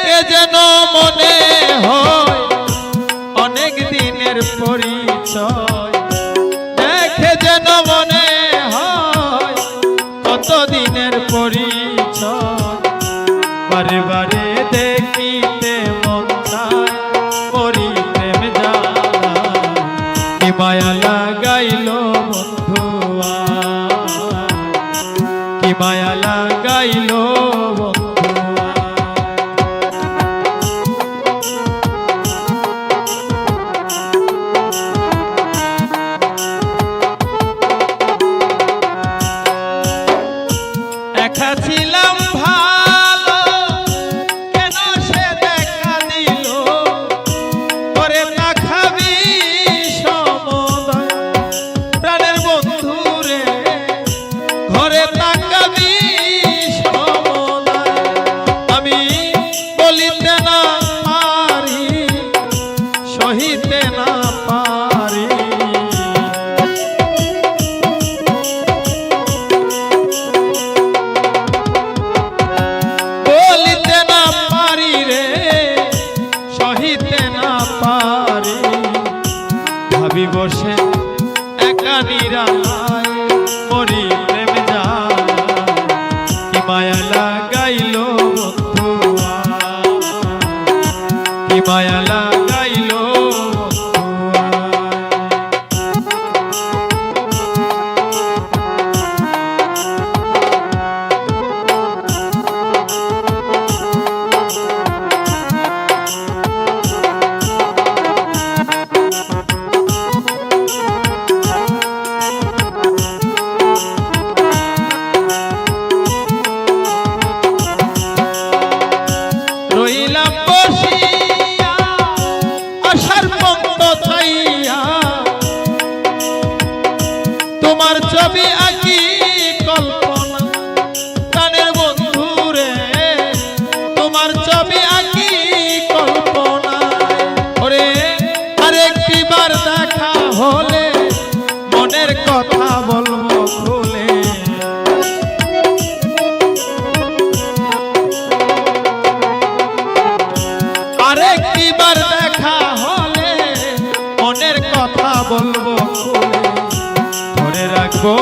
দেখে যেন মনে হয় অনেক দিনের পরিচয়, দেখে যেন মনে হয় কত দিনের পরিচয়। বারে বারে দেখিতে মন চায় করি প্রেম জ্বালা, কি মায়া লাগাইল বন্ধু কি মায়া লাগাইল বন্ধু। একা ছিলাম ভালো কেন সে দেখা দিল, করে না খাবি সমুদয় প্রাণের বন্ধু রে, ঘরে তাকাবি সমুদয়। আমি বলিতে না পারি সহিতে না পারি, ভাবি বসে একা নিরালায় মরি প্রেম জ্বালা, কি মায়া লাগাইল বন্ধু কি মায়া লাগাইল রইলাম বসিয়া আশার পন্ত চাইয়া, তোমার ছবি আঁকি কল্পনা প্রাণের বন্ধু রে, তোমার ছবি আঁকি কল্পনা। ওরে আরেকটি বার দেখা হলে মনের কথা বলবো খুলে, আরেকটিবার দেখা হলে মনের কথা বলবো খুলে, ধরে রাখবো